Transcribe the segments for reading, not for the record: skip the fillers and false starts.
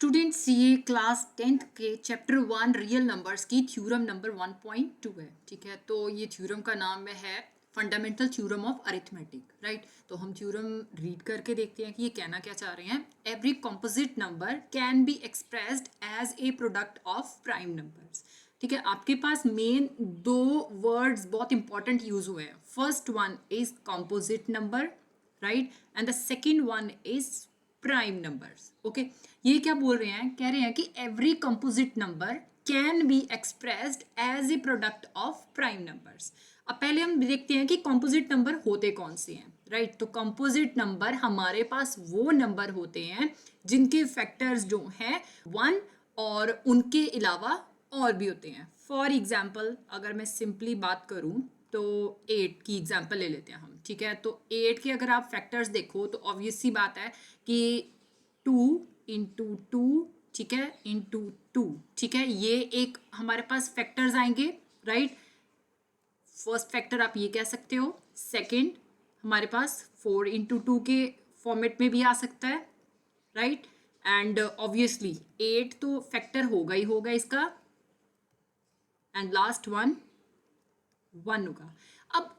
Student CA class 10th के chapter 1 real numbers की theorem number 1.2 है। ठीक है, तो ये थ्योरम का नाम है fundamental theorem of arithmetic. Right, तो हम थ्योरम रीड करके देखते हैं कि ये कहना क्या चाह रहे हैं। Every composite number can be expressed as a product of prime numbers. ठीक है, आपके पास मेन दो वर्ड्स बहुत इंपॉर्टेंट यूज हुए हैं। First one is composite number, right, and the second one is prime numbers. Okay, ये क्या बोल रहे हैं, कह रहे हैं कि every composite number can be expressed as a product of prime numbers. अब पहले हम देखते हैं कि कंपोजिट नंबर होते कौन से हैं। राइट, तो कंपोजिट नंबर हमारे पास वो नंबर होते हैं जिनके फैक्टर्स जो हैं 1 और उनके अलावा और भी होते हैं। फॉर एग्जाम्पल अगर मैं सिंपली बात करूं तो 8 की एग्जाम्पल ले लेते हैं हम। ठीक है, तो 8 के अगर आप फैक्टर्स देखो तो ऑब्वियस सी बात है कि 2 इंटू 2, ठीक है, इंटू 2, ठीक है, ये एक हमारे पास फैक्टर्स आएंगे। राइट, फर्स्ट फैक्टर आप ये कह सकते हो। सेकंड हमारे पास 4 इंटू 2 के फॉर्मेट में भी आ सकता है। राइट, एंड ऑब्वियसली 8 तो फैक्टर होगा ही होगा इसका, एंड लास्ट वन 1 होगा। अब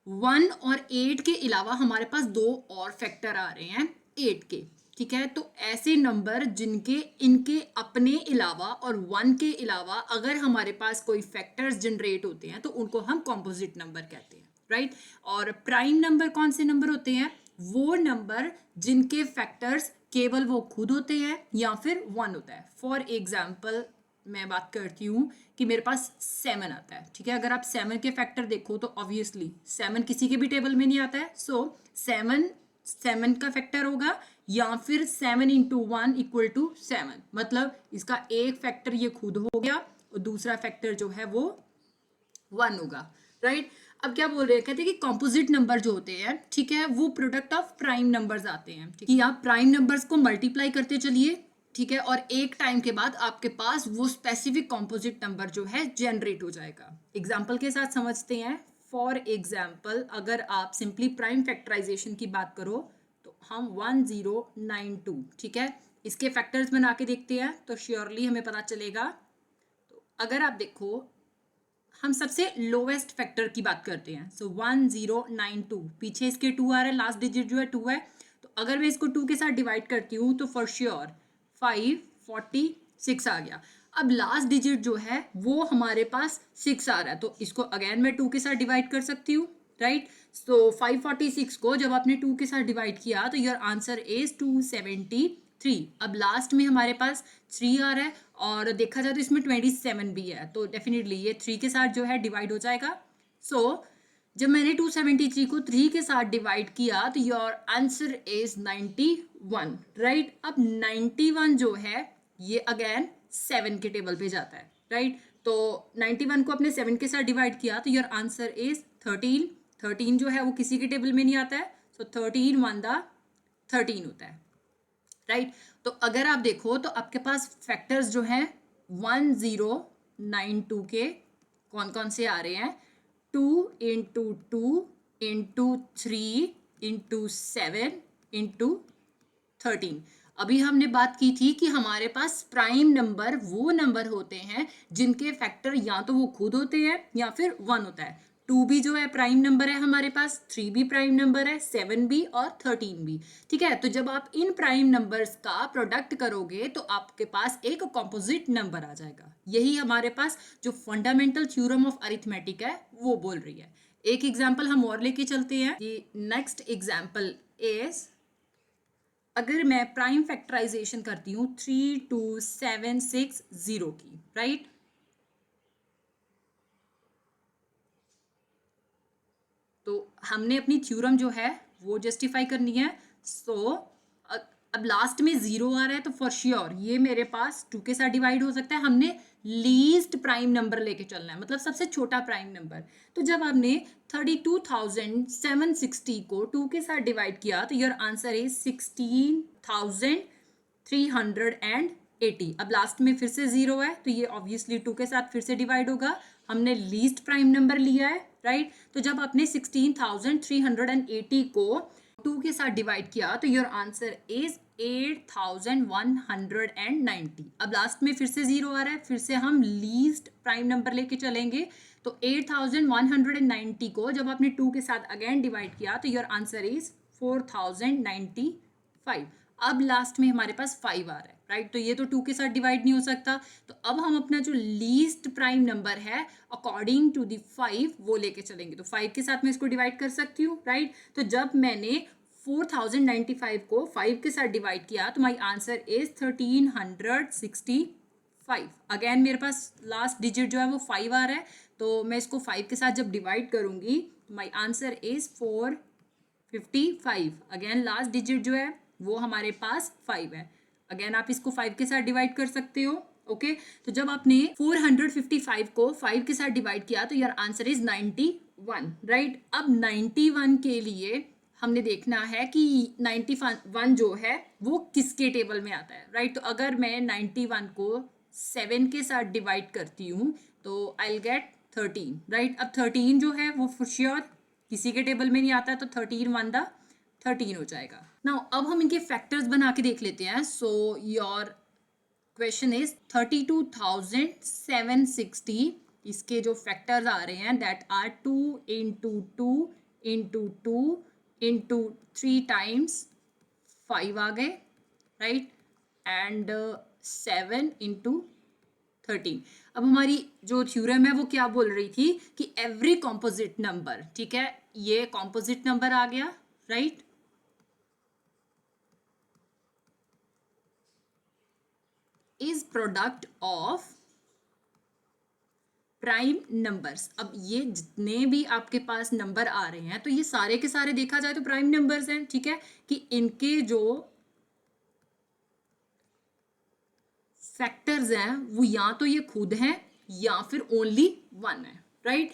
1 और 8 के अलावा हमारे पास दो और फैक्टर आ रहे हैं 8 के। ठीक है, तो ऐसे नंबर जिनके इनके अपने अलावा और 1 के अलावा अगर हमारे पास कोई फैक्टर्स जनरेट होते हैं तो उनको हम कंपोजिट नंबर कहते हैं। राइट, और प्राइम नंबर कौन से नंबर होते हैं? वो नंबर जिनके फैक्टर्स केवल वो खुद होते हैं या फिर 1 होता है। फॉर एग्जाम्पल मैं बात करती हूँ कि मेरे पास 7 आता है। ठीक है, अगर आप 7 के फैक्टर देखो तो ऑब्वियसली 7 किसी के भी टेबल में नहीं आता है। सो 7 का फैक्टर होगा या फिर 7 इंटू 1 इक्वल टू 7, मतलब इसका एक फैक्टर ये खुद हो गया और दूसरा फैक्टर जो है वो 1 होगा। राइट, अब क्या बोल रहे हैं, कहते हैं कि कंपोजिट नंबर जो होते हैं, ठीक है, वो प्रोडक्ट ऑफ प्राइम नंबर्स आते हैं। ठीक है, आप प्राइम नंबर्स को मल्टीप्लाई करते चलिए। ठीक है, और एक टाइम के बाद आपके पास वो स्पेसिफिक कंपोजिट नंबर जो है जनरेट हो जाएगा। एग्जाम्पल के साथ समझते हैं। फॉर एग्जाम्पल अगर आप सिंपली प्राइम फैक्टराइजेशन की बात करो तो हम 1092, ठीक है, इसके फैक्टर्स बना के देखते हैं तो श्योरली हमें पता चलेगा। तो अगर आप देखो हम सबसे लोवेस्ट फैक्टर की बात करते हैं। सो 1092, पीछे इसके 2 आ रहा है, लास्ट डिजिट जो है 2 है, तो अगर मैं इसको 2 के साथ डिवाइड करती हूँ तो फॉर श्योर 546 आ गया। अब लास्ट डिजिट जो है वो हमारे पास 6 आ रहा है, तो इसको अगेन मैं 2 के साथ डिवाइड कर सकती हूँ। राइट, सो 546 को जब आपने 2 के साथ डिवाइड किया तो योर आंसर इज 273। अब लास्ट में हमारे पास 3 आ रहा है और देखा जाए तो इसमें 27 भी है, तो डेफिनेटली ये 3 के साथ जो है डिवाइड हो जाएगा। सो जब मैंने 273 को 3 के साथ डिवाइड किया तो योर आंसर इज 91। राइट, अब 91 जो है ये अगेन 7 के टेबल पे जाता है। राइट, तो 91 को अपने 7 के साथ डिवाइड किया तो योर आंसर इज 13। 13 जो है वो किसी के टेबल में नहीं आता है, सो 13 1 द 13 होता है। राइट, तो अगर आप देखो तो आपके पास फैक्टर्स जो हैं 1092 के कौन कौन से आ रहे हैं? 2 इंटू 2 इंटू 3 इंटू 7 इंटू 13। अभी हमने बात की थी कि हमारे पास प्राइम नंबर वो नंबर होते हैं जिनके फैक्टर या तो वो खुद होते हैं या फिर 1 होता है। 2 भी जो है प्राइम नंबर है हमारे पास, 3 भी प्राइम नंबर है, 7 भी और 13 भी। ठीक है, तो जब आप इन प्राइम नंबर्स का प्रोडक्ट करोगे तो आपके पास एक कंपोजिट नंबर आ जाएगा। यही हमारे पास जो फंडामेंटल थ्योरम ऑफ अरिथमेटिक है वो बोल रही है। एक एग्जाम्पल हम और लेके चलते हैं। नेक्स्ट एग्जाम्पल इज, अगर मैं प्राइम फैक्टराइजेशन करती हूँ 32760 की। राइट, तो हमने अपनी थ्योरम जो है वो जस्टिफाई करनी है। सो अब लास्ट में 0 आ रहा है तो फॉर श्योर ये मेरे पास 2 के साथ डिवाइड हो सकता है। हमने लीस्ट प्राइम नंबर लेके चलना है, मतलब सबसे छोटा प्राइम नंबर। तो जब आपने 32,760 को 2 के साथ डिवाइड किया तो योर आंसर इज 16,380। अब लास्ट में फिर से 0 है तो ये ऑब्वियसली 2 के साथ फिर से डिवाइड होगा। हमने लीस्ट प्राइम नंबर लिया है। राइट, तो जब आपने 16,380 को 2 के साथ डिवाइड किया तो योर आंसर इज 8190। अब लास्ट में फिर से 0 आ रहा है, फिर से हम लीस्ट प्राइम नंबर लेके चलेंगे। तो 8190 को जब आपने 2 के साथ अगेन डिवाइड किया तो योर आंसर इज 4095। अब लास्ट में हमारे पास 5 आ रहा है, राइट। तो ये तो 2 के साथ डिवाइड नहीं हो सकता, तो अब हम अपना जो लीस्ट प्राइम नंबर है अकॉर्डिंग टू द 5 वो लेके चलेंगे। तो 5 के साथ मैं इसको डिवाइड कर सकती हूँ, राइट। तो जब मैंने 4095 को 5 के साथ डिवाइड किया तो माई आंसर इज 1365। अगेन मेरे पास लास्ट डिजिट जो है वो 5 आ रहा है, तो मैं इसको 5 के साथ जब डिवाइड करूंगी तो my answer is 455। Again last digit जो है वो हमारे पास 5 है। अगेन आप इसको 5 के साथ डिवाइड कर सकते हो, ओके। तो जब आपने 455 को 5 के साथ डिवाइड किया तो योर आंसर इज 91, राइट। अब 91 के लिए हमने देखना है कि 91 जो है वो किसके टेबल में आता है, राइट। तो अगर मैं 91 को 7 के साथ डिवाइड करती हूँ तो आई विल गेट 13, राइट। अब 13 जो है वो फॉर श्योर किसी के टेबल में नहीं आता है, तो 13 1 द 13 हो जाएगा। नाउ अब हम इनके फैक्टर्स बना के देख लेते हैं। So your question is 32,760। इसके जो फैक्टर्स आ रहे हैं that are 2 into 2 into 2 into 3 times 5 आ गए, राइट, एंड 7 into 13। अब हमारी जो थ्योरम है वो क्या बोल रही थी कि एवरी कॉम्पोजिट नंबर, ठीक है, ये कॉम्पोजिट नंबर आ गया, right, is product of prime numbers. अब ये जितने भी आपके पास नंबर आ रहे हैं तो ये सारे के सारे देखा जाए तो प्राइम नंबर्स हैं, ठीक है, कि इनके जो फैक्टर्स हैं वो या तो ये खुद हैं या फिर ओनली 1 है, राइट।